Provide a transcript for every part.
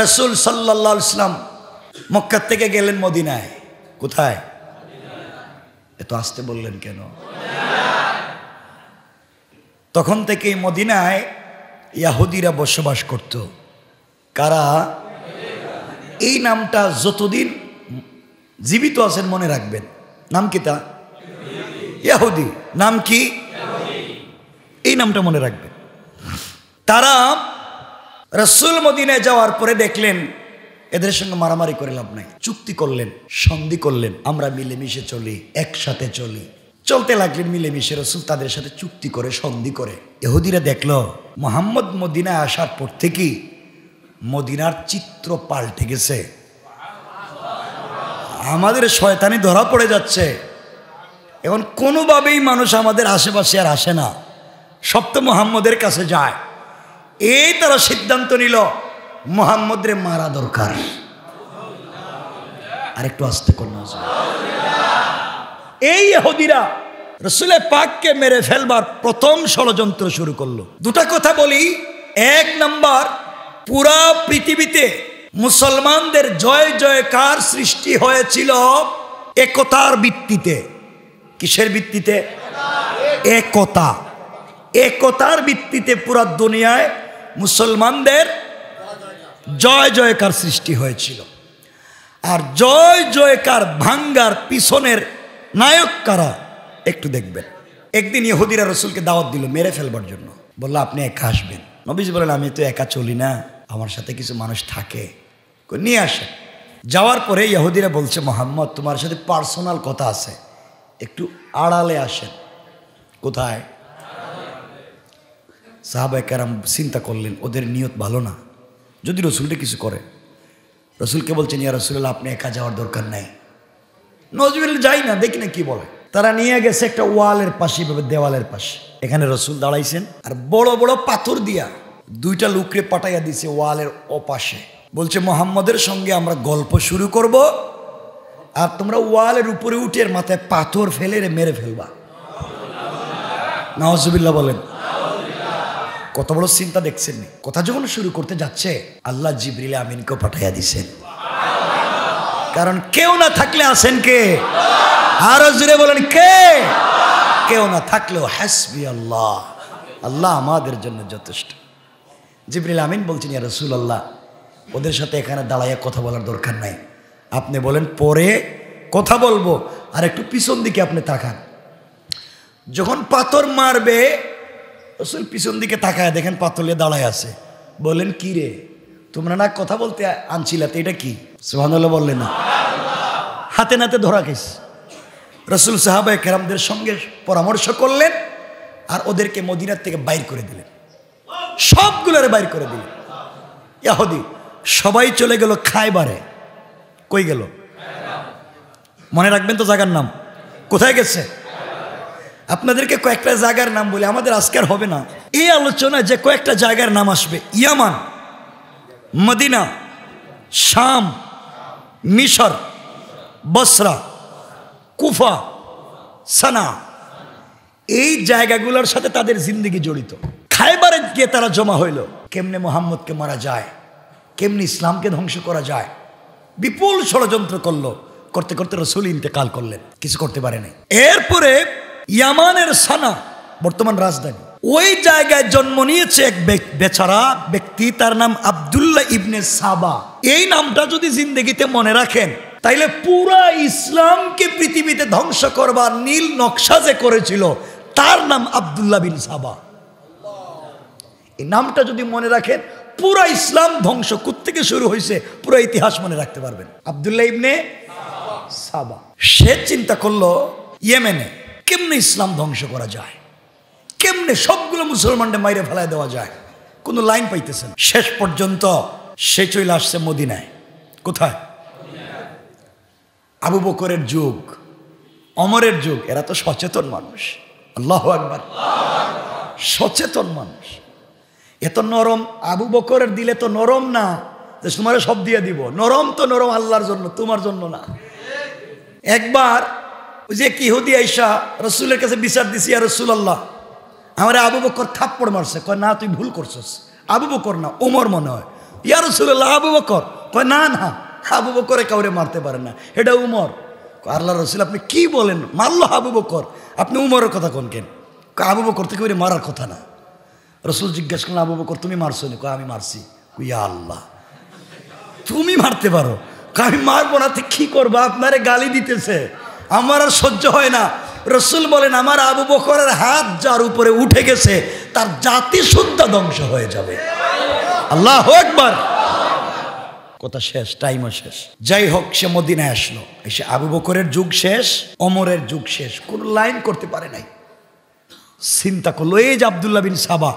রাসূল সাল্লাল্লাহু আলাইহি ওয়াসাল্লাম মক্কা থেকে গেলেন মদিনায়। কোথায়? এত আসতে বললেন কেন? তখন থেকেই মদিনায় ইহুদিরা বসবাস করত। কারা? এই নামটা যতদিন জীবিত আছেন মনে রাখবেন। নাম কি তা? ইহুদি। নাম কি? এই নামটা মনে রাখবেন। তারা রাসূল মদিনায় যাওয়ার পরে দেখলেন এদের সঙ্গে মারামারি করে লাভ নাই, চুক্তি করলেন, সন্ধি করলেন, আমরা মিলেমিশে চলি, একসাথে চলি। চলতে লাগলেন মিলেমিশে। রাসূল তাদের সাথে চুক্তি করে, সন্ধি করে। ইহুদিরা দেখলো মুহাম্মদ মদিনায় আসার পর থেকেই মদিনার চিত্র পাল্টে গেছে, আমাদের শয়তানি ধরা পড়ে যাচ্ছে। এখন কোনোভাবেই মানুষ আমাদের আশেপাশে আর আসে না, সব তো মুহাম্মদের কাছে যায়। এই তারা সিদ্ধান্ত নিল মুহাম্মদরে মারা দরকার। আর একটু আস্তে করুন। এই ইহুদিরা রাসূলে পাককে মেরে ফেলবার প্রথম ষড়যন্ত্র শুরু করলো। দুটা কথা বলি। এক নাম্বার, পুরা পৃথিবীতে মুসলমানদের জয় জয়কার সৃষ্টি হয়েছিল একতার ভিত্তিতে। কিসের ভিত্তিতে? একতা। একতার ভিত্তিতে পুরা দুনিয়ায় মুসলমানদের জয় জয়কার সৃষ্টি হয়েছিল। আর জয় জয়কার ভাঙ্গার পিছনের নায়ক কারা একটু দেখবেন। একদিন ইহুদিরা রাসূলকে দাওয়াত দিল মেরে ফেলবার জন্য। বলল আপনি একা আসবেন। নবীজি বলেন আমি তো একা চলি না, আমার সাথে কিছু মানুষ থাকে, নিয়ে আসেন। যাওয়ার পরে ইহুদিরা বলছে মুহাম্মদ তোমার সাথে পার্সোনাল কথা আছে, একটু আড়ালে আসেন। কোথায়? সাহাবায়ে কেরাম চিন্তা করলেন ওদের নিয়ত ভালো না, যদি রসুলটা কিছু করে। রসুলকে বলছেন ইয়া রাসূলুল্লাহ আপনি একা যাওয়ার দরকার নাই। নজরুল যাই না, দেখি না কি বলে। তারা নিয়ে গেছে একটা ওয়ালের পাশে, দেওয়ালের পাশে। এখানে রসুল দাঁড়াইছেন আর বড় বড় পাথর দিয়া দুইটা লোকরে পাঠাইয়া দিছে ওয়ালের ওপাশে। বলছে মুহাম্মদের সঙ্গে আমরা গল্প শুরু করব, আর তোমরা ওয়ালের উপরে উঠে মাথায় পাথর ফেলে মেরে ফেলবা। নাউজুবিল্লাহ বলেন। কত বড় চিন্তা দেখছেন। কথা যখন শুরু করতে যাচ্ছে আল্লাহ জিবরিল আমিনকে পাঠাইয়া দিছেন। কারণ কেউ না থাকলে আছেন কে? আরো জোরে বলেন কে? কেউ না থাকলেও হাসবি আল্লাহ, আল্লাহ আমাদের জন্য যথেষ্ট। জিবরিল আমিন বলছেন ইয়া রাসূলুল্লাহ ওদের সাথে এখানে দাঁড়াইয়া কথা বলার দরকার নাই, আপনি বলেন পরে কথা বলবো, আর একটু পিছন দিকে আপনি তাকান। যখন পাথর মারবে রাসূল পিছন দিকে তাকায় দেখেন পাথর নিয়ে দাঁড়ায় আছে। বলেন কি রে তোমরা না কথা বলতে আনছিলাতে, এটা কি? সুবহানাল্লাহ বললেন না? হাতে নাতে ধরা গেছে। রাসূল সাহাবায়ে কেরামদের সঙ্গে পরামর্শ করলেন আর ওদেরকে মদিনার থেকে বাইর করে দিলেন, সবগুলোরে বাইর করে দিলেন। ইহুদি সবাই চলে গেল খায়বারে। কই গেল? মনে রাখবেন তো জায়গার নাম। কোথায় গেছে? আপনাদেরকে কয়েকটা জায়গার নাম বলে আমাদের আজকের হবে না এই আলোচনায়, যে কয়েকটা জায়গার নাম আসবে ইয়ামান, মদিনা, শাম, মিশর, বসরা, কুফা, সানা, এই জায়গাগুলোর সাথে তাদের জিন্দেগি জড়িত। খায়বারে গিয়ে তারা জমা হইল কেমনে মুহাম্মদকে মারা যায়, কেমনে ইসলামকে ধ্বংস করা যায়। বিপুল ষড়যন্ত্র করলো, করতে করতে রাসূল ইন্তেকাল করলেন, কিছু করতে পারেনি। এরপরে ইয়ামানের সানা বর্তমান রাজধানী, ওই জায়গায় জন্ম নিয়েছে এক বেচারা ব্যক্তি, তার নাম আব্দুল্লাহ ইবনে সাবা। এই নামটা যদি জিন্দেগিতে মনে রাখেন তাইলে পুরা ইসলামকে পৃথিবীতে ধ্বংস করবার নীল নকশা যে করেছিল তার নাম আব্দুল্লাহ বিন সাবা। এই নামটা যদি মনে রাখেন পুরা ইসলাম ধ্বংস থেকে শুরু হয়েছে পুরো ইতিহাস মনে রাখতে পারবেন। আব্দুল্লাহ ইবনে সাবা সে চিন্তা করলো ইয়েমেনে কেমনে ইসলাম ধ্বংস করা যায়, কেমনে সবগুলো মুসলমানদের মাইরে ফেলায় দেওয়া যায়, কোনো লাইন পাইতেছেন। শেষ পর্যন্ত সে চলে আসছে মদিনায়। কোথায়? আবু বকরের যুগ, ওমরের যুগ। এরা তো সচেতন মানুষ, আল্লাহু আকবার, সচেতন মানুষ। এত নরম আবু বকরের দিলে তো নরম না যে তোমার সব দিয়ে দিব, নরম তো নরম আল্লাহর জন্য, তোমার জন্য না। একবার ওই যে ইহুদি আইসা রাসূলের কাছে বিচার দিছি, ইয়া রাসূলুল্লাহ আমার আবু বকর থাপ্পড় মারছে। কয় না তুই ভুল করছস, আবু বকর না ওমর মনে হয়। ইয়া রাসূলুল্লাহ আবু বকর। কয় না না, আবু বকরে কাউরে মারতে পারে না, এটা উমর। আল্লাহ রসুল আপনি কি বলেন, মারলো আবু বকর, আপনি উমরের কথা কোন কেন? আবু বকর থেকে মারার কথা না। রসুল জিজ্ঞেস করলেন আবু বকর তুমি মারছো নি? কয় আমি মারছি। ইয়া আল্লাহ, তুমি মারতে পারো? আমি মারবো না, কি করবো? আপনারে গালি দিতেছে, আমার আর সহ্য হয় না। রসুল বলেন আমার আবু বকরের হাত যার উপরে উঠে গেছে তার জাতি শুদ্ধ ধ্বংস হয়ে যাবে। আল্লাহু আকবার। কথা শেষ, টাইমও শেষ। যাই হোক, সে মদিনায় আসলো, এসে আবু বকরের যুগ শেষ, ওমরের যুগ শেষ, কোন লাইন করতে পারে নাই। চিন্তা করলো এই যে আব্দুল্লাহ বিন সাবা,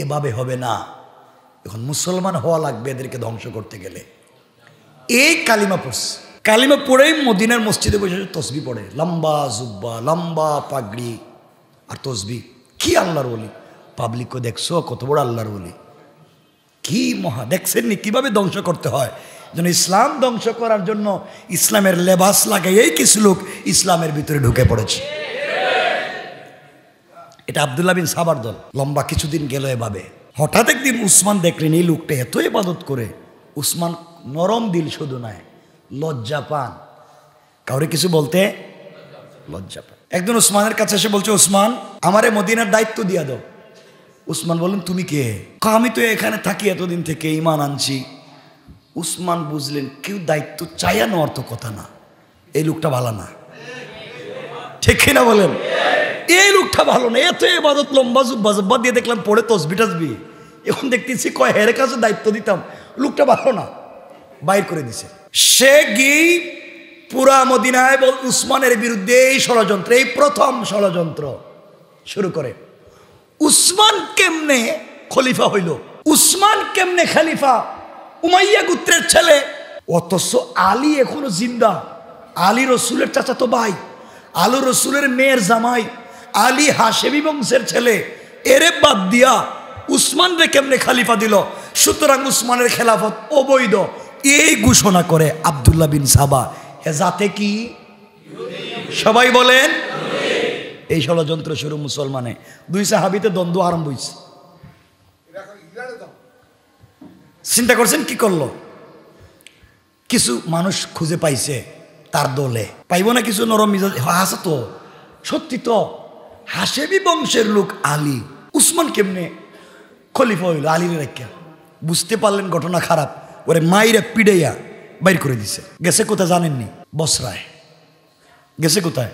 এভাবে হবে না, এখন মুসলমান হওয়া লাগবে এদেরকে ধ্বংস করতে গেলে। এই কালিমা পড়ছে, কালিমা পড়েই মদিনার মসজিদে বসে তসবি পড়ে, লম্বা জুব্বা, লম্বা পাগড়ি আর তসবি। কি আল্লাহর ওলি! পাবলিকও দেখছো কত বড় আল্লাহর ওলি, কি মহা! দেখছেননি কিভাবে ধ্বংস করতে হয়? যেন ইসলাম ধ্বংস করার জন্য ইসলামের লেবাস লাগাইয়েই কিছু লোক ইসলামের ভিতরে ঢুকে পড়েছে। এটা আব্দুল্লাহ বিন সাবার দল। লম্বা কিছুদিন গেল এভাবে। হঠাৎ একদিন উসমান দেখলেন এই লোকটা এত ইবাদত করে। উসমান নরম দিল শুধু নয়, লজ্জা পান, কাউরে কিছু বলতে লজ্জা পান। একদিন উসমানের কাছে এসে বলছে, উসমান আমারে মদিনার দায়িত্ব দিয়া দাও। উসমান বললেন তুমি কে? আমি তো এখানে থাকি এতদিন থেকে, ঈমান আনছি। উসমান বুঝলেন কেউ দায়িত্ব চাইয়া নেওয়ার তো কথা না, এই লোকটা ভালো না, ঠিক কিনা বলেন? এই লোকটা ভালো না, এত ইবাদত লম্বা জুব্বা জুব্বা দিয়ে দেখলাম পড়ে তসবি টসবি, এখন দেখতেছি কয় হের কাছে দায়িত্ব দিতাম, লোকটা ভালো না, বাইর করে দিছে। সে গিয়ে পুরা মদিনায় বল উসমানের বিরুদ্ধে এই ষড়যন্ত্র, এই প্রথম ষড়যন্ত্র শুরু করে। উসমান কেমনে খলিফা হইল? উসমান কেমনে খলিফা? উমাইয়া গোত্রের ছেলে, অথচ আলী এখনো জিন্দা। আলী রসুলের চাচাতো ভাই, আলী রসুলের মেয়ের জামাই, আলী হাশেমি বংশের ছেলে, এরে বাদ দিয়া উসমান রে কেমনে খলিফা দিল? সুতরাং উসমানের খেলাফত অবৈধ, এই ঘোষণা করে আব্দুল্লাহ বিন সাবা। যাতে কি সবাই বলেন এই ষড়যন্ত্র শুরু মুসলমানে। দুই সাহাবীতে দ্বন্দ্ব আরম্ভ হয়েছে। চিন্তা করছেন কি করলো? কিছু মানুষ খুঁজে পাইছে তার দলে, পাইব না কিছু নরম মিজাজ আছে তো, সত্যি তো হাশেমি বংশের লোক আলী, উসমান কেমনে খলিফা হইল আলীর রাখা? বুঝতে পারলেন ঘটনা খারাপ, ওরে মাইরা পিড়াইয়া বাইর করে দিছে। গেছে কোথায় জানেননি? বসরায় গেছে। কোথায়?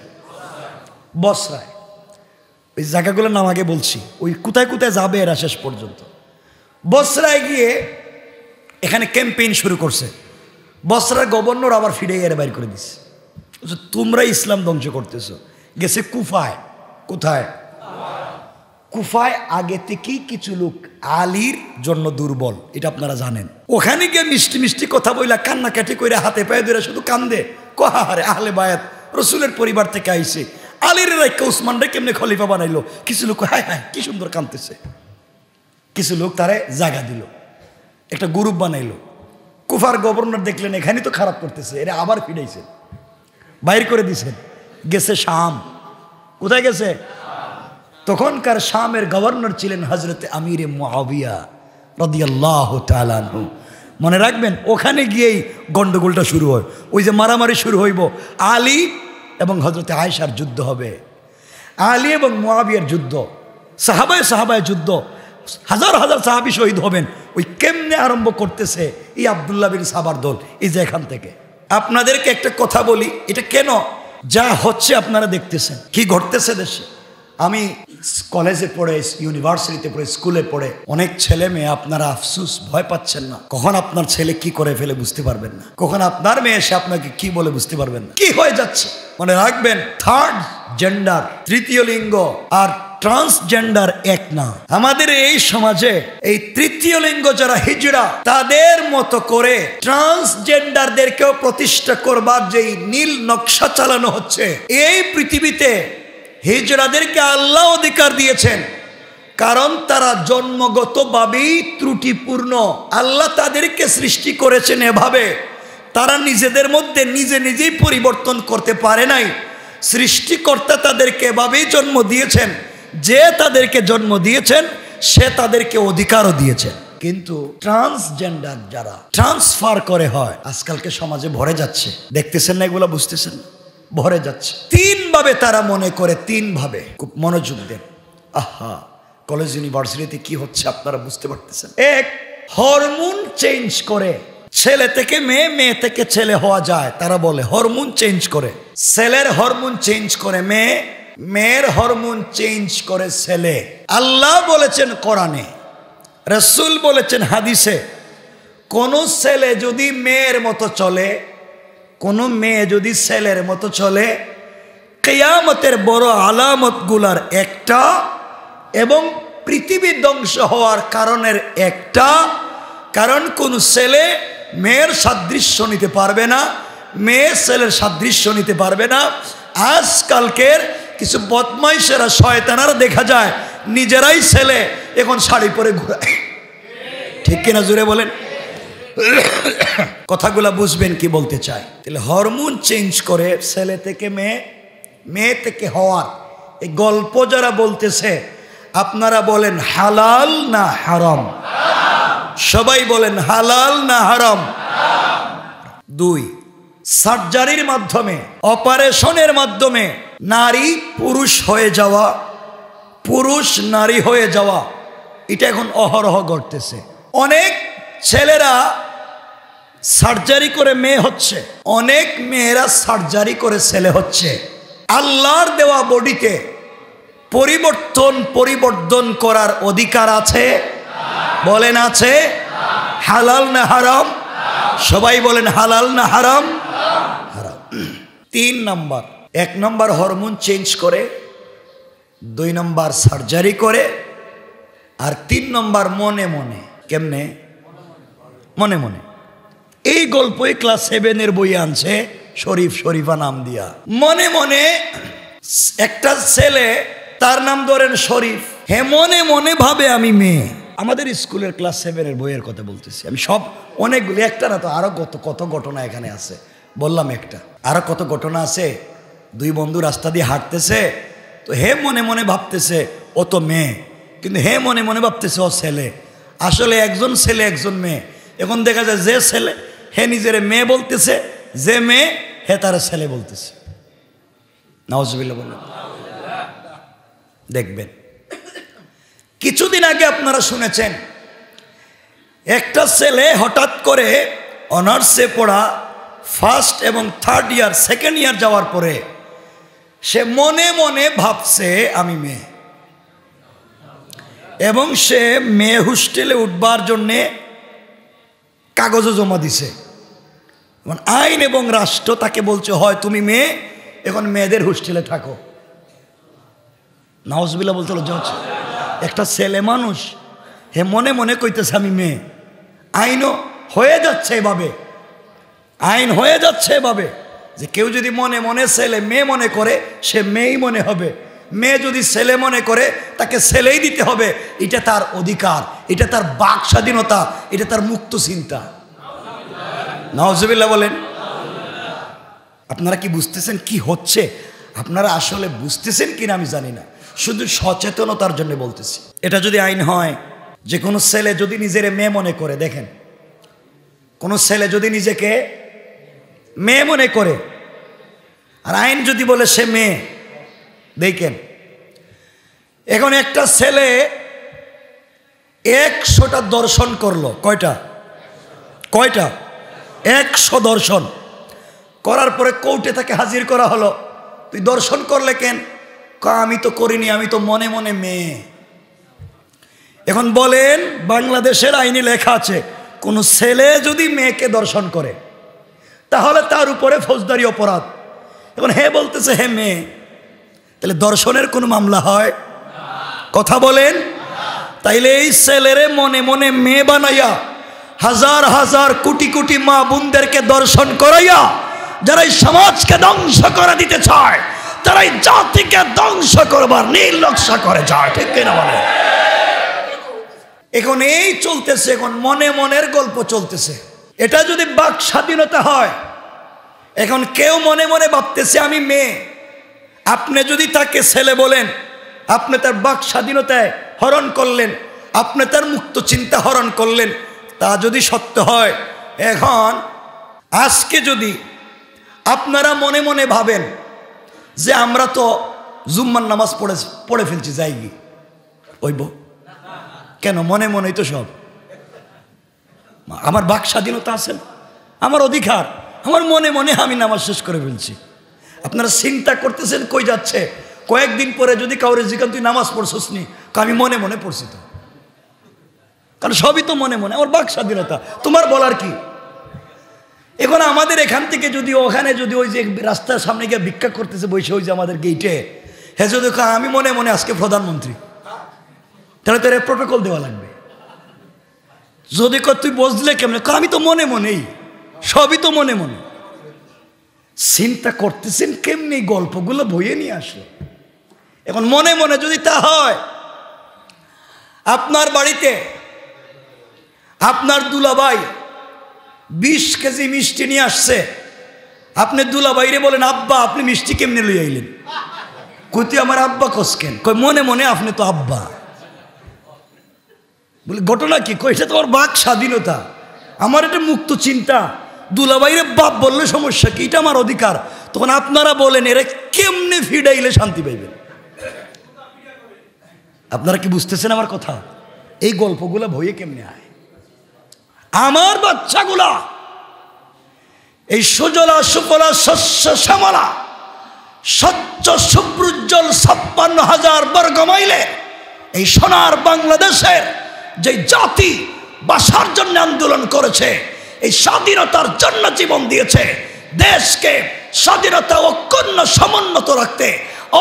বসরায়। ওই জায়গাগুলোর নাম আগে বলছি, ওই কোথায় কোথায় যাবে এরা শেষ পর্যন্ত। বসরায় গিয়ে এখানে ক্যাম্পেইন শুরু করছে। বসরার গভর্নর আবার ফিরে এর বাইর করে দিছে, তোমরা ইসলাম ধ্বংস করতেছ। গেছে কুফায়। কোথায়? কুফায় আগে থেকেই কিছু লোক আলীর জন্য দুর্বল, এটা আপনারা জানেন। ওখানে গিয়ে মিষ্টি মিষ্টি কথা বইলা কান্নাকাটি করে হাতে পায়ে ধরে শুধু কান্দে, কহারে আহলে বায়াত রসুলের পরিবার থেকে আইছে, আলীর রাইকা উসমান রে কেমনে খলিফা বানাইলো। কিছু লোক হায় হায় কি সুন্দর কাঁদতেছে। কিছু লোক তারে জায়গা দিল, একটা গ্রুপ বানাইলো। কুফার গভর্নর দেখলেন এখানে তো খারাপ করতেছে, এরা আবার ফিরাইছে, বাইর করে দিছেন। গেছে শাম। কোথায় গেছে? তখনকার শামের গভর্নর ছিলেন হজরতে আমিরে মুআবিয়া রাদিয়াল্লাহু তাআলা আনহু। মনে রাখবেন ওখানে গিয়েই গন্ডগোলটা শুরু হয়। ওই যে মারামারি শুরু হইব, আলী এবং হজরতে আয়েশার যুদ্ধ হবে, আলী এবং মুআবিয়ার যুদ্ধ, সাহাবায় যুদ্ধ, হাজার হাজার সাহাবী শহীদ হবেন। ওই কেমনে আরম্ভ করতেছে এই আব্দুল্লাহ বিন সাবার দল। এই যে এখান থেকে আপনাদেরকে একটা কথা বলি, এটা কেন যা হচ্ছে আপনারা দেখতেছেন, কি ঘটতেছে দেশে। আমি কলেজে পড়ে, ইউনিভার্সিটিতে পড়ে, স্কুলে পড়ে অনেক ছেলে মেয়ে, আপনারা আফসুস ভয় পাচ্ছেন না। কখন আপনার ছেলে কি করে ফেলে বুঝতে পারবেন না, কখন আপনার মেয়ে এসে আপনাকে কি বলে বুঝতে পারবেন না, কি হয়ে যাচ্ছে। মনে রাখবেন থার্ড জেন্ডার, তৃতীয় লিঙ্গ আর ট্রান্সজেন্ডার এক না। আমাদের এই সমাজে এই তৃতীয় লিঙ্গ যারা হিজড়া, তাদের মতো করে ট্রান্সজেন্ডারদেরকেও প্রতিষ্ঠা করবার যেই নীল নকশা চালানো হচ্ছে, এই পৃথিবীতে হিজড়াদেরকে আল্লাহ অধিকার দিয়েছেন, কারণ তারা জন্মগতভাবেই ত্রুটিপূর্ণ। আল্লাহ তাদেরকে সৃষ্টি করেছেন এভাবে, তারা নিজেদের মধ্যে নিজেই পরিবর্তন করতে পারে নাই। সৃষ্টিকর্তা তাদেরকে এভাবেই জন্ম দিয়েছেন, যে তাদেরকে জন্ম দিয়েছেন সে তাদেরকে অধিকারও দিয়েছেন। কিন্তু ট্রান্সজেন্ডার যারা ট্রান্সফার করে হয় আজকালকে সমাজে ভরে যাচ্ছে। দেখতেছেন না এগুলো, বুঝতেছেন না? ভরে যাচ্ছে। 3 ভাবে তারা মনে করে, 3 ভাবে। খুব মনোযোগ দেন। আহা, কলেজ ইউনিভার্সিটিতে কি হচ্ছে আপনারা বুঝতে পারতেছেন। 1, হরমোন চেঞ্জ করে ছেলে থেকে মেয়ে, মেয়ে থেকে ছেলে হওয়া যায়। তারা বলে হরমোন চেঞ্জ করে। ছেলের হরমোন চেঞ্জ করে মেয়ে, মেয়ের হরমোন চেঞ্জ করে ছেলে। আল্লাহ বলেছেন কোরআনে, রাসূল বলেছেন হাদিসে, কোন ছেলে যদি মেয়ের মতো চলে, কোন মেয়ে যদি ছেলের মতো চলে, কিয়ামতের বড় আলামতগুলার একটা এবং পৃথিবী ধ্বংস হওয়ার কারণের একটা, কারণ কোন ছেলে মেয়ের সাদৃশ্য নিতে পারবে না, মেয়ে ছেলের সাদৃশ্য নিতে পারবে না। আজকালকের কিছু বদমাইশেরা, শয়তানারা দেখা যায় নিজেরাই ছেলে, এখন শাড়ি পরে ঘোরায়। ঠিক কিনা জোরে বলেন? কথাগুলা বুঝবেন কি বলতে চাই। তাহলে হরমোন চেঞ্জ করে ছেলে থেকে মেয়ে, মেয়ে থেকে হওয়ার এই গল্প যারা বলতেছে, আপনারা বলেন হালাল না হারাম? সবাই বলেন হালাল না হারাম? 2, সার্জারির মাধ্যমে, অপারেশনের মাধ্যমে নারী পুরুষ হয়ে যাওয়া, পুরুষ নারী হয়ে যাওয়া, এটা এখন অহরহ ঘটতেছে। অনেক ছেলেরা সার্জারি করে মেয়ে হচ্ছে, অনেক মেয়েরা সার্জারি করে ছেলে হচ্ছে। আল্লাহর দেওয়া বডিতে পরিবর্তন করার অধিকার আছে? বলেন আছে? হালাল না হারাম? সবাই বলেন হালাল না হারাম? হারাম। 3 নাম্বার, 1 নাম্বার হরমোন চেঞ্জ করে, 2 নাম্বার সার্জারি করে, আর 3 নাম্বার মনে মনে। কেমনে? মনে মনে। এই গল্পই ক্লাস 7-এর বই আনছে শরীফা নাম দিয়া। মনে মনে একটা ছেলে, তার নাম ধরেন শরীফ, হে মনে মনে ভাবে আমি মেয়ে। আমাদের স্কুলের ক্লাস 7-এর বইয়ের কথা বলতেছি আমি। সব অনেকগুলি, একটা না তো, আরো কত ঘটনা এখানে আছে। বললাম একটা, আরো কত ঘটনা আছে। 2 বন্ধু রাস্তা দিয়ে হাঁটতেছে, তো হে মনে মনে ভাবতেছে ও তো মেয়ে, কিন্তু হে মনে মনে ভাবতেছে ও ছেলে। আসলে একজন ছেলে একজন মেয়ে। এখন দেখা যায় যে ছেলে হে নিজের মেয়ে বলতেছে, যে মেয়ে হে তার ছেলে বলতেছে। নাউজুবিল্লাহ বললেন। দেখবেন কিছুদিন আগে আপনারা শুনেছেন একটা ছেলে হঠাৎ করে অনার্সে পড়া 1st এবং 3rd ইয়ার, 2nd ইয়ার যাওয়ার পরে সে মনে মনে ভাবছে আমি মেয়ে, এবং সে মেয়ে হোস্টেলে উঠবার জন্যে কাগজও জমা দিছে। আইন এবং রাষ্ট্র তাকে বলছে হয় তুমি মেয়ে, এখন মেয়েদের হোস্টেলে থাকো। নাউজুবিল্লাহ বলতে লজ্জা হচ্ছে। একটা ছেলে মানুষ হে মনে মনে কইতেছে আমি মেয়ে। আইনও হয়ে যাচ্ছে এভাবে, আইন হয়ে যাচ্ছে এভাবে যে কেউ যদি মনে মনে ছেলে মেয়ে মনে করে, সে মেয়েই মনে হবে। মেয়ে যদি ছেলে মনে করে, তাকে ছেলেই দিতে হবে। এটা তার অধিকার, এটা তার বাক স্বাধীনতা, এটা তার মুক্ত চিন্তা। নাউজুবিল্লাহ বলেন। আপনারা কি বুঝতেছেন কি হচ্ছে? আপনারা আসলে বুঝতেছেন কিনা আমি জানি না, শুধু সচেতনতার জন্য বলতেছি। এটা যদি আইন হয়, যে কোনো ছেলে যদি নিজের মেয়ে মনে করে, দেখেন কোনো ছেলে যদি নিজেকে মেয়ে মনে করে, আর আইন যদি বলে সে মেয়ে, দেখেন এখন একটা ছেলে 100টা দর্শন করলো। কয়টা? 100 দর্শন করার পরে কোর্টে তাকে হাজির করা হলো। তুই দর্শন করলে কেন? আমি তো করিনি, আমি তো মনে মনে মেয়ে। এখন বলেন, বাংলাদেশের আইনে লেখা আছে কোন ছেলে যদি মেয়েকে দর্শন করে তাহলে তার উপরে ফৌজদারি অপরাধ। এখন হে বলতেছে হে মেয়ে, তাহলে দর্শনের কোনো মামলা হয়? কথা বলেন। তাইলে এই ছেলেরে মনে মনে মেয়ে বানাইয়া হাজার হাজার কোটি কোটি মা বোনদেরকে দর্শন করাইয়া যারা এই সমাজকে ধ্বংস করে দিতে চায়, তারা এই জাতিকে ধ্বংস করবার নীল নকশা করে যায়। ঠিক কিনা বলে? এখন এই চলতেছে, এখন মনে মনের গল্প চলতেছে। এটা যদি বাক স্বাধীনতা হয়, এখন কেউ মনে মনে ভাবতেছে আমি মেয়ে, আপনি যদি তাকে ছেলে বলেন, আপনি তার বাক স্বাধীনতায় হরণ করলেন। আপনি তার মুক্ত চিন্তা হরণ করলেন, তা যদি সত্য হয়, এখন আজকে যদি আপনারা মনে মনে ভাবেন যে আমরা তো জুম্মার নামাজ পড়ে ফেলছি, যাই কি ওইব কেন? মনে মনেই তো সব। আমার বাক স্বাধীনতা আছে, আমার অধিকার, আমার মনে মনে আমি নামাজ শেষ করে ফেলছি। আপনারা চিন্তা করতেছেন কই যাচ্ছে। কয়েকদিন পরে যদি কাউরে জিজ্ঞাসা তুই নামাজ পড়ছস নি, আমি মনে মনে পড়ছি তো, কারণ সবই তো মনে মনে, আমার বাক স্বাধীনতা, তোমার বলার কি? এখন আমাদের এখান থেকে যদি ওখানে যদি ওই যে রাস্তার সামনে গিয়ে ভিক্ষা করতেছে বসে, ওই যে আমাদের গেইটে, হ্যাঁ যদি আমি মনে মনে আজকে প্রধানমন্ত্রী, তাহলে তোর প্রটোকল দেওয়া লাগবে। যদি তুই বসলে কেমন, আমি তো মনে মনেই, সবই তো মনে মনে। চিন্তা করতেছেন কেমনি গল্পগুলো বইয়ে নিয়ে আসলো। এখন মনে মনে যদি তা হয়, আপনার বাড়িতে আপনার দুলাভাই 20 কেজি মিষ্টি নিয়ে আসছে, আপনি দুলাভাইরে বলেন আব্বা আপনি মিষ্টি কেমনে লই আইলেন? কই আমার আব্বা কসকেন? কই মনে মনে আপনি তো আব্বা। বলে ঘটনা কি? কই এটা তোমার বাক স্বাধীনতা, আমার এটা মুক্ত চিন্তা। দুলাভাইরে বাপ বললে সমস্যা কি? এটা আমার অধিকার। তখন আপনারা বলেন এরা কেমনে ফিডাইলে শান্তি পাইবেন? আপনারা কি বুঝতেছেন আমার কথা? এই গল্পগুলা বইয়ে কেমনে আয়? আমার বাচ্চাগুলা এই সুজলা সুফলা শস্য শ্যামলা স্বচ্ছ শুভ্রোজ্জ্বল 56,000 বর্গ মাইলে এই সোনার বাংলাদেশের যে জাতি বাসার জন্য আন্দোলন করেছে, এই স্বাধীনতার জন্য জীবন দিয়েছে, দেশকে স্বাধীনতা ঐক্যন্য সমুন্নত রাখতে,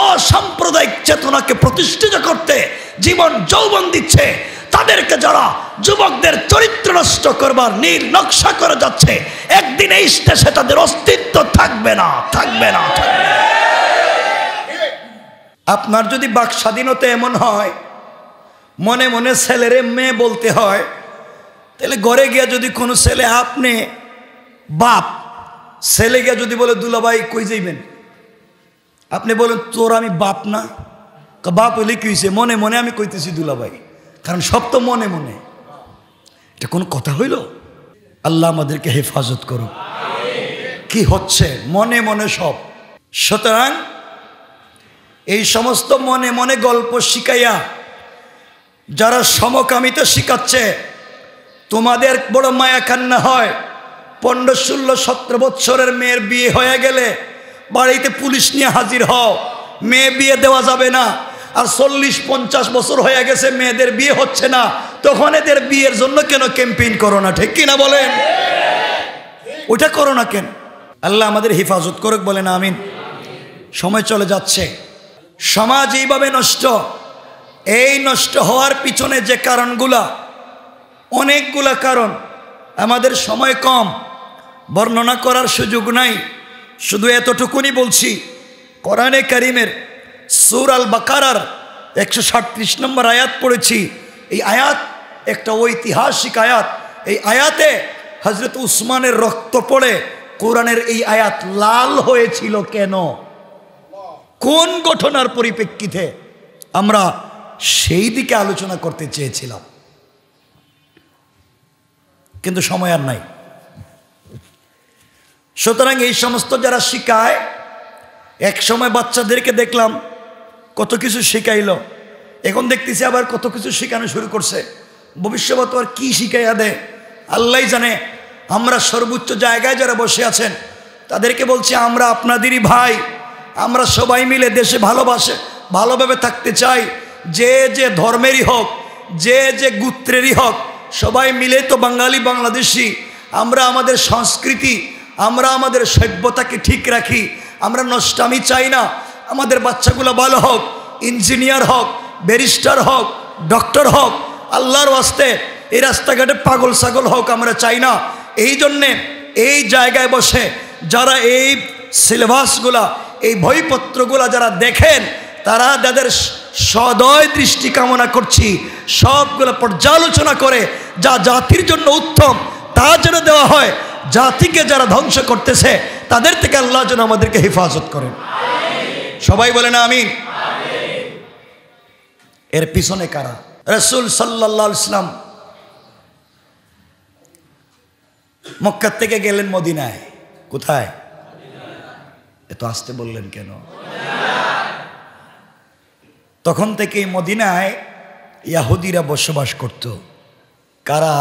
অসাম্প্রদায়িক চেতনাকে প্রতিষ্ঠিত করতে জীবন যৌবন দিচ্ছে, তাদেরকে যারা যুবকদের চরিত্র নষ্ট করবার নীল নকশা করে যাচ্ছে, একদিন এই দেশে তাদের অস্তিত্ব থাকবে না, থাকবে না, থাকবে না। আপনার যদি বাক স্বাধীনতা এমন হয় মনে মনে ছেলেরে মেয়ে বলতে হয়, তাহলে ঘরে গিয়া যদি কোনো ছেলে, আপনি বাপ, ছেলে গিয়া যদি বলে দুলাভাই কই যাইবেন, আপনি বলেন তোর আমি বাপ না? বাপ হইলে কি হয়েছে? মনে মনে আমি কইতেছি দুলাভাই, কারণ সব তো মনে মনে। এটা কোনো কথা হইল? আল্লাহ আমাদেরকে হেফাজত করুক। কি হচ্ছে মনে মনে সব। সুতরাং এই সমস্ত মনে মনে গল্প শিখাইয়া যারা সমকামিতা শিখাচ্ছে, তোমাদের বড় মায়া কান্না হয় 15, 16, 17 বৎসরের মেয়ের বিয়ে হয়ে গেলে বাড়িতে পুলিশ নিয়ে হাজির হও, মেয়ে বিয়ে দেওয়া যাবে না। আর 40-50 বছর হয়ে গেছে মেয়েদের বিয়ে হচ্ছে না, তখন এদের বিয়ের জন্য কেন ক্যাম্পেইন করো না? ঠিক কিনা বলেন? ওটা করো না কেন? আল্লাহ আমাদের হেফাজত করুক, বলেন আমিন। সময় চলে যাচ্ছে, সমাজ এইভাবে নষ্ট। এই নষ্ট হওয়ার পিছনে যে কারণগুলা, অনেকগুলা কারণ, আমাদের সময় কম, বর্ণনা করার সুযোগ নাই। শুধু এতটুকুনি বলছি, কোরআনে কারিমের সূরা আল বাকারার 137 নম্বর আয়াত পড়েছি। এই আয়াত একটা ঐতিহাসিক আয়াত। এই আয়াতে হযরত উসমানের রক্ত পড়ে কোরআনের এই আয়াত লাল হয়েছিল কেন? কোন ঘটনার পরিপ্রেক্ষিতে? আমরা সেই দিকে আলোচনা করতে চেয়েছিলাম, কিন্তু সময় আর নাই। সুতরাং এই সমস্ত যারা শিখায়, এক সময় বাচ্চাদেরকে দেখলাম কত কিছু শিখাইল, এখন দেখতেছি আবার কত কিছু শেখানো শুরু করছে। ভবিষ্যৎ আর কি শিখাইয়া দেয় আল্লাহ জানে। আমরা সর্বোচ্চ জায়গায় যারা বসে আছেন তাদেরকে বলছি, আমরা আপনাদেরই ভাই, আমরা সবাই মিলে দেশে ভালোভাবে থাকতে চাই। যে যে ধর্মেরই হোক, যে যে গোত্রেরই হোক, সবাই মিলে তো বাঙালি বাংলাদেশি। আমরা আমাদের সংস্কৃতি, আমরা আমাদের সভ্যতাকে ঠিক রাখি। আমরা নষ্টামি চাই না। আমাদের বাচ্চাগুলো ভালো হোক, ইঞ্জিনিয়ার হোক, ব্যারিস্টার হোক, ডক্টর হোক, আল্লাহর ওয়াস্তে এই রাস্তাঘাটে পাগল ছাগল হোক আমরা চাই না। এই জন্যে এই জায়গায় বসে যারা এই সিলেবাসগুলা, এই বইপত্রগুলা যারা দেখেন, তারা যাদের সদয় দৃষ্টি কামনা করছি, সবগুলো পর্যালোচনা করে যা জাতির জন্য উত্তম তা যেন দেওয়া হয়। জাতিকে যারা ধ্বংস করতেছে তাদের থেকে আল্লাহ যেন আমাদেরকে হেফাজত করেন। সবাই বলেন আমিন। এর পিছনে কারা? রাসূল সাল্লাল্লাহু আলাইহি ওয়াসাল্লাম মক্কা থেকে গেলেন মদিনায়। কোথায়? এত আসতে বললেন কেন? তখন থেকে মদিনায় ইহুদিরা বসবাস করত। কারা?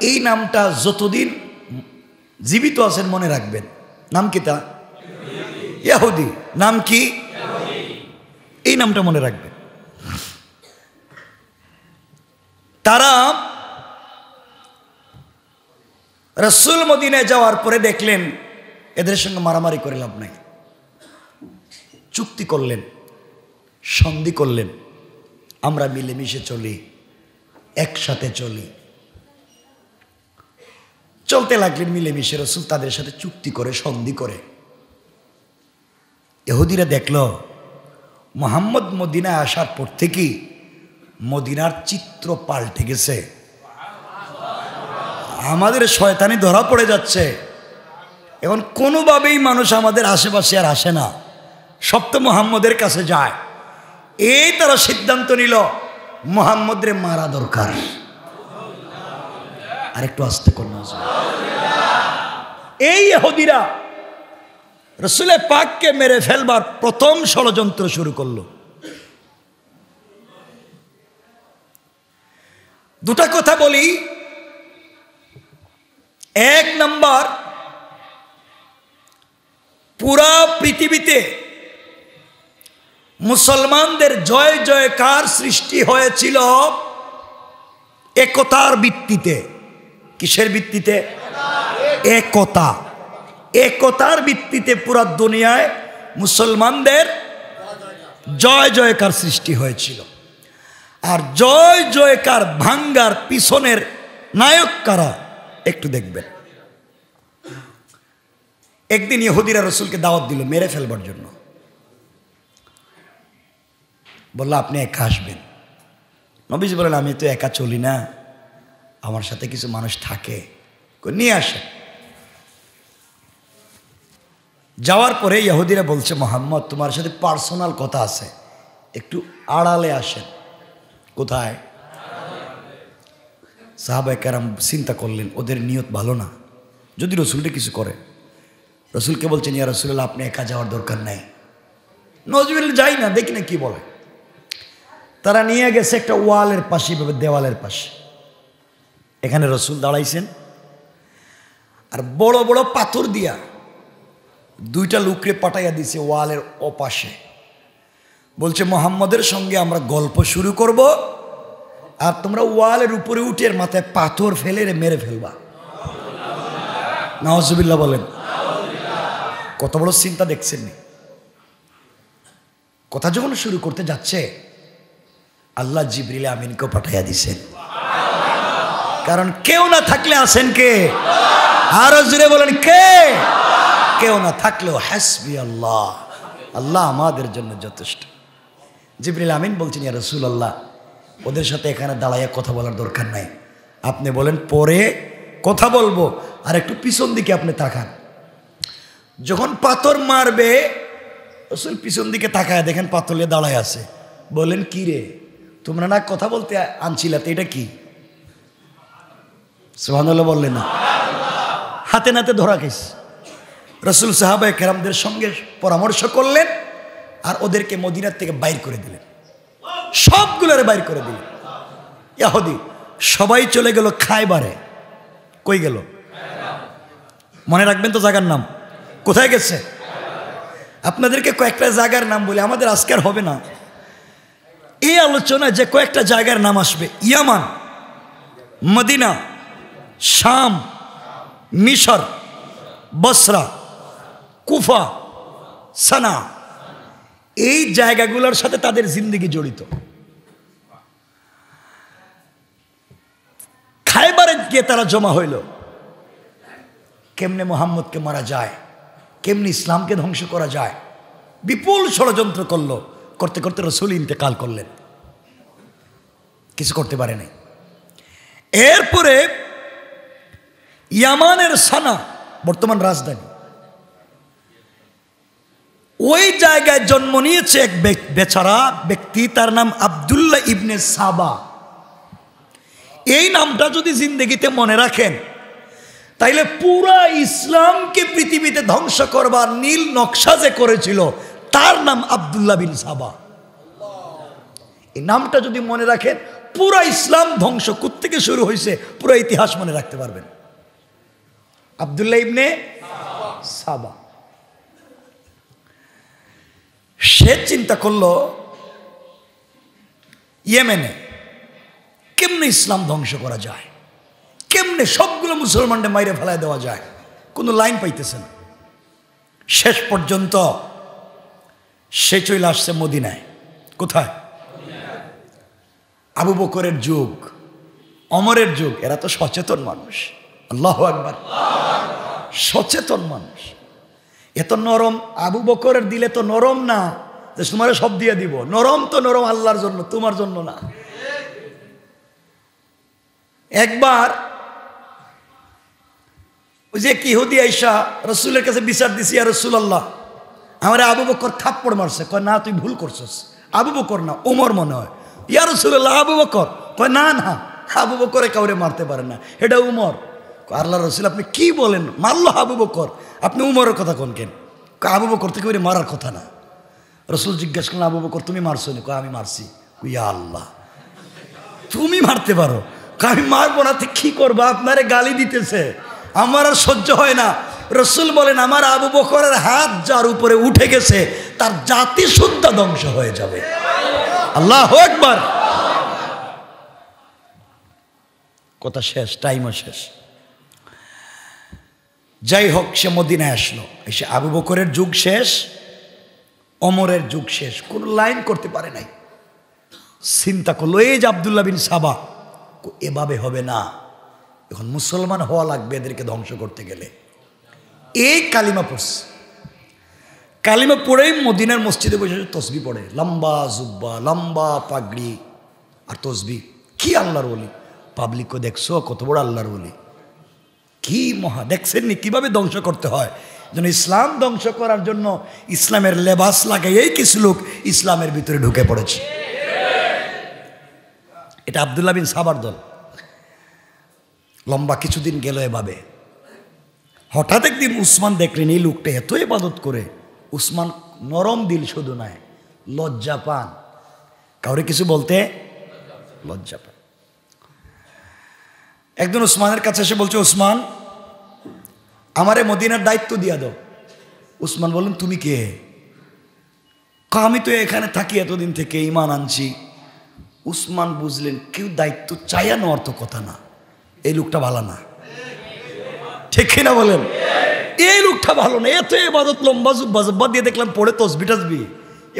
এই নামটা যতদিন জীবিত আছেন মনে রাখবেন। নাম কি তা? ইহুদি। নাম কি? এই নামটা মনে রাখবেন। তারা রাসূল মদিনায় যাওয়ার পরে দেখলেন এদের সঙ্গে মারামারি করে লাভ নাই। চুক্তি করলেন, সন্ধি করলেন, আমরা মিলেমিশে চলি, একসাথে চলি। চলতে লাগলেন মিলেমিশে। রাসূল তাদের সাথে চুক্তি করে, সন্ধি করে। ইহুদিরা দেখল মুহাম্মদ মদিনায় আসার পর থেকেই মদিনার চিত্র পাল্টে গেছে। আমাদের শয়তানি ধরা পড়ে যাচ্ছে। এখন কোনোভাবেই মানুষ আমাদের আশেপাশে আর আসে না, সব তো মুহাম্মদের কাছে যায়। এই তারা সিদ্ধান্ত নিল মুহাম্মদরে মারা দরকার। আরেকটু আস্তে করুন। এই ইহুদিরা রাসূলে পাককে মেরে ফেলবার প্রথম ষড়যন্ত্র শুরু করলো। দুটা কথা বলি। এক নাম্বার, পুরা পৃথিবীতে মুসলমানদের জয় জয়কার সৃষ্টি হয়েছিল একতার ভিত্তিতে। কিসের ভিত্তিতে? একতা। একতার ভিত্তিতে পুরা দুনিয়ায় মুসলমানদের জয় জয়কার সৃষ্টি হয়েছিল। আর জয় জয়কার ভাঙ্গার পিছনের নায়ক কারা একটু দেখবেন। একদিন ইহুদিরা রাসূলকে দাওয়াত দিল মেরে ফেলবার জন্য। বলল আপনি একা আসবেন। নবীজি বলেন আমি তো একা চলি না, আমার সাথে কিছু মানুষ থাকে, নিয়ে আসেন। যাওয়ার পরে ইহুদিরা বলছে মুহাম্মদ তোমার সাথে পার্সোনাল কথা আছে, একটু আড়ালে আসেন। কোথায়? সাহাবায়ে কেরাম চিন্তা করলেন ওদের নিয়ত ভালো না, যদি রাসূলটা কিছু করে। রাসূলকে বলছেন ইয়া রাসূলুল্লাহ আপনি একা যাওয়ার দরকার নাই। নজরুল যাই না, দেখি না কি বলে। তারা নিয়ে গেছে একটা ওয়ালের পাশে, দেওয়ালের পাশে। এখানে রাসূল দাঁড়াইছেন, আর বড় বড় পাথর দিয়া দুইটা লোকরে পাঠাইয়া দিছে ওয়ালের ওপাশে। বলছে মুহাম্মদের সঙ্গে আমরা গল্প শুরু করব, আর তোমরা ওয়ালের উপরে উঠে মাথায় পাথর ফেলে মেরে ফেলবা। নাউজুবিল্লাহ বলেন। কত বড় চিন্তা দেখছেন। কথা যখন শুরু করতে যাচ্ছে আল্লাহ জিবরিল আমিনকেও পাঠাইয়া দিছেন। কারণ কেউ না থাকলে আছেন কে? আরো জোরে বলেন কে? কেউ না থাকলেও হাসবি আল্লাহ, আল্লাহ আমাদের জন্য যথেষ্ট। জিবরিল আমিন বলছেন ইয়া রাসূলুল্লাহ ওদের সাথে এখানে দাঁড়াইয়া কথা বলার দরকার নাই, আপনি বলেন পরে কথা বলবো, আর একটু পিছন দিকে আপনি তাকান। যখন পাথর মারবে রাসূল পিছন দিকে তাকায় দেখেন পাথর নিয়ে দাঁড়ায় আছে। বলেন কি রে তোমরা না কথা বলতে আনছিলাতে, এটা কি? সুবহানাল্লাহ বললেন না? হাতে নাতে ধরা গেছে। রাসূল সাহাবায়ে কেরামদের সঙ্গে পরামর্শ করলেন আর ওদেরকে মদিনার থেকে বাইর করে দিলেন, সবগুলোরে বাইর করে দিলেন। ইহুদি সবাই চলে গেল খায়বারে। কই গেল? মনে রাখবেন তো জায়গার নাম। কোথায় গেছে? আপনাদেরকে কয়েকটা জায়গার নাম বলি, আমাদের আজকের হবে না এই আলোচনা, যে কয়েকটা জায়গার নাম আসবে। ইয়ামান, মদিনা, শাম, মিশর, বসরা, কুফা, সানা, এই জায়গাগুলোর সাথে তাদের জিন্দেগি জড়িত। খায়বারে গিয়ে তারা জমা হইল। কেমনে মুহাম্মদকে মারা যায়, কেমনি ইসলামকে ধ্বংস করা যায়, বিপুল ষড়যন্ত্র করলো। করতে করতে রাসূল ইন্তেকাল করলেন, কিছু করতে পারে নাই। এরপরে ইয়ামানের সানা বর্তমান রাজধানী, ওই জায়গায় জন্ম নিয়েছে এক বেচারা ব্যক্তি, তার নাম আব্দুল্লাহ ইবনে সাবা। এই নামটা যদি জিন্দেগিতে মনে রাখেন তাইলে পুরা ইসলামকে পৃথিবীতে ধ্বংস করবার নীল নকশা যে করেছিল তার নাম আব্দুল্লাহ বিন সাবা। এই নামটা যদি মনে রাখেন পুরা ইসলাম ধ্বংস কোত্থেকে শুরু হয়েছে পুরো ইতিহাস মনে রাখতে পারবেন। আব্দুল্লাহ ইবনে সাবা। সে চিন্তা করলো ইয়েমেনে কেমনে ইসলাম ধ্বংস করা যায়, কেমনে সবগুলো মুসলমানদের মাইরে ফেলায় দেওয়া যায়, কোনো লাইন পাইতেছে না। শেষ পর্যন্ত সে চলে আসছে মদিনায়। কোথায়? আবু বকরের যুগ, ওমরের যুগ। এরা তো সচেতন মানুষ, আল্লাহু আকবার, সচেতন মানুষ। এত নরম আবু বকরের দিলে তো নরম না যে তোমার সব দিয়ে দিব, নরম তো নরম আল্লাহর জন্য, তোমার জন্য না। একবার ওই যে ইহুদি আইসা রসুলের কাছে বিচার দিছি, আর রাসূলুল্লাহ আমার আবু বকর থাপ্পড় মারছে। কয় না, তুই ভুল করছিস, আবু বকর না ওমর মনে হয়। ইয়া রাসূলুল্লাহ আবু বকর। কয় না না, আবু বকরে কাউরে মারতে পারে না, এটা উমর। আল্লাহ রসুল আপনি কি বলেন, মারলো আবু বকর, আপনি উমরের কথা কোন কেন? আবু বকর থেকে মারার কথা না। রসুল জিজ্ঞাসা করলেন আবু বকর তুমি মারছো নি? কয় আমি মারছি। ইয়া আল্লাহ, তুমি মারতে পারো? আমি মারবো না, কি করবা, আপনারে গালি দিতেছে, আমার আর সহ্য হয় না। রসুল বলেন আমার আবু বকরের হাত যার উপরে উঠে গেছে তার জাতি শুদ্ধ ধ্বংস হয়ে যাবে। আল্লাহু আকবার। কথা শেষ, টাইমও শেষ। যাই হোক, সে মদিনায় আসলো, এসে আবু বকরের যুগ শেষ, ওমরের যুগ শেষ, কোনো লাইন করতে পারে নাই। চিন্তা করলো এই যে আব্দুল্লাহ বিন সাবা, এভাবে হবে না, এখন মুসলমান হওয়া লাগবে এদেরকে ধ্বংস করতে গেলে। এই কালিমা পড়ছে, কালিমা পড়েই মদিনার মসজিদে বসে তসবি পড়ে, লম্বা জুব্বা, লম্বা পাগড়ি আর তসবি। কি আল্লাহর ওলি, পাবলিকও দেখছো কত বড় আল্লাহর ওলি, কি মহা, দেখছেন নি কিভাবে ধ্বংস করতে হয়। যেন ইসলাম ধ্বংস করার জন্য ইসলামের লেবাস লাগাইয়েই কিছু লোক ইসলামের ভিতরে ঢুকে পড়েছে। এটা আব্দুল্লাহ বিন সাবার দল। লম্বা কিছুদিন গেল এভাবে। হঠাৎ একদিন উসমান দেখলেন এই লোকটা এত ইবাদত করে। উসমান নরম দিল শুধু নয়, লজ্জা পান, কাউরে কিছু বলতে লজ্জা পান। একদিন উসমানের কাছে এসে বলছে উসমান আমারে মদিনার দায়িত্ব দিয়া দাও। উসমান বললেন তুমি কে? আমি তো এখানে থাকি এতদিন থেকে, ঈমান আনছি। উসমান বুঝলেন কেউ দায়িত্ব চাইয়া নেওয়ার তো কথা না, এই লোকটা ভালো না, ঠিক কিনা বলেন? এই লোকটা ভালো না, এত ইবাদত লম্বা জুব্বা দিয়ে দেখলাম পড়ে তসবি টসবি,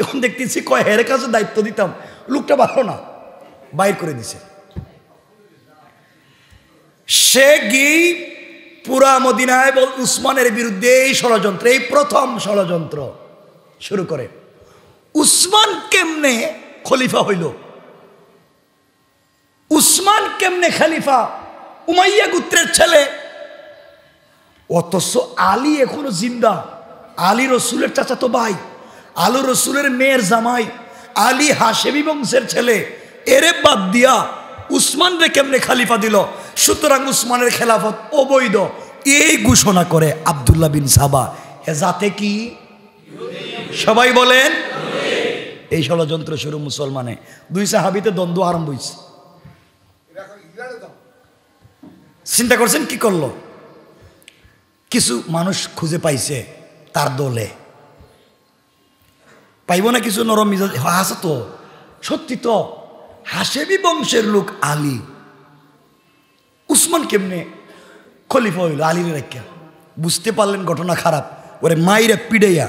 এখন দেখতেছি কয় হের কাছে দায়িত্ব দিতাম, লোকটা ভালো না, বাইর করে দিছে। সে গিয়ে পুরা মদিনায় বল উসমানের বিরুদ্ধে এই ষড়যন্ত্র, এই প্রথম ষড়যন্ত্র শুরু করে। উসমান কেমনে খলিফা হইল, উসমান কেমনে খলিফা, উমাইয়া গোত্রের ছেলে, অথচ আলী এখনো জিন্দা, আলী রসুলের চাচাতো ভাই, আলী রসুলের মেয়ের জামাই, আলী হাশেমি বংশের ছেলে, এরে বাদ দিয়া উসমান রে কেমনে খলিফা দিল? সুতরাং উসমানের খেলাফত অবৈধ, এই ঘোষণা করে আব্দুল্লাহ বিন সাবা। হে জাতে কি? সবাই বলেন। এই ষড়যন্ত্র শুরু মুসলমানে, দুই সাহাবিতে দ্বন্দ্ব আরম্ভ হয়েছে। চিন্তা করছেন কি করলো? কিছু মানুষ খুঁজে পাইছে তার দলে, পাইব না কিছু নরম মিজাজ আছে তো, সত্যি তো হাশেমি বংশের লোক আলী, উসমান কেমনে খলিফা হইল আলীর রাখা? বুঝতে পারলেন ঘটনা খারাপ, ওরে মাইরা পিড়াইয়া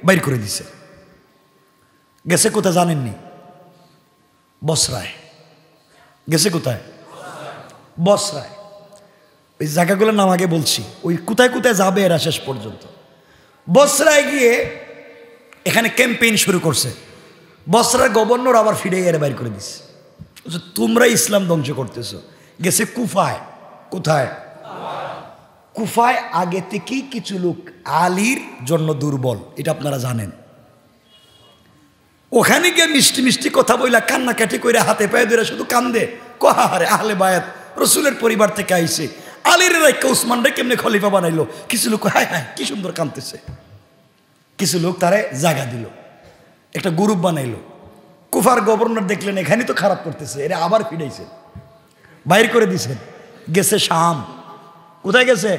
বাইর করে দিছে। গেছে কোথায় জানেননি? বসরায় গেছে। কোথায়? বসরায়। ওই জায়গাগুলোর নাম আগে বলছি, ওই কোথায় কোথায় যাবে এরা শেষ পর্যন্ত। বসরায় গিয়ে এখানে ক্যাম্পেইন শুরু করছে। বসরার গভর্নর আবার ফিরে এর বাইর করে দিছে, তোমরা ইসলাম ধ্বংস করতেছো। গেছে কুফায়। কোথায়? কুফায় আগে থেকেই কিছু লোক আলীর জন্য দুর্বল, এটা আপনারা জানেন। ওখানে গিয়ে মিষ্টি মিষ্টি কথা বইলা কান্নাকাটি করে হাতে পায়ে ধরে শুধু কান্দে, কহারে আহলে বায়াত রসুলের পরিবার থেকে আইছে, আলীর রাইকা উসমানরে কেমনে খলিফা বানাইলো। কিছু লোক হায় হায় কি সুন্দর কাঁদতেছে, কিছু লোক তারে জায়গা দিল, একটা গ্রুপ বানাইলো। কুফার গভর্নর দেখলেন এখানে তো খারাপ করতেছে, এরা আবার ফিরাইছে, বাইর করে দিছেন, গেছে শাম। কোথায় গেছে?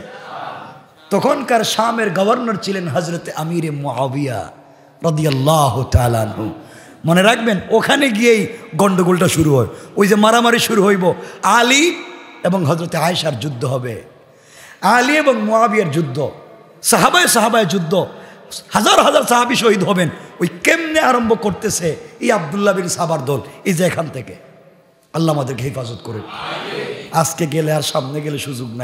তখনকার শামের গভর্নর ছিলেন হজরতে আমিরে মুআবিয়া রাদিয়াল্লাহু তাআলা আনহু। মনে রাখবেন ওখানে গিয়েই গন্ডগোলটা শুরু হয়, ওই যে মারামারি শুরু হইব, আলী এবং হজরতে আয়েশার যুদ্ধ হবে, আলী এবং মুআবিয়ার যুদ্ধ, সাহাবায় যুদ্ধ, হাজার হাজার সাহাবী শহীদ হবেন। ওই কেমনে আরম্ভ করতেছে এই আব্দুল্লাহ বিন সাবার দল, এই যে এখান থেকে। আল্লাহ আমাদেরকে হেফাজত করুন। আজকে গেলে আর সামনে গেলে সুযোগ নাই।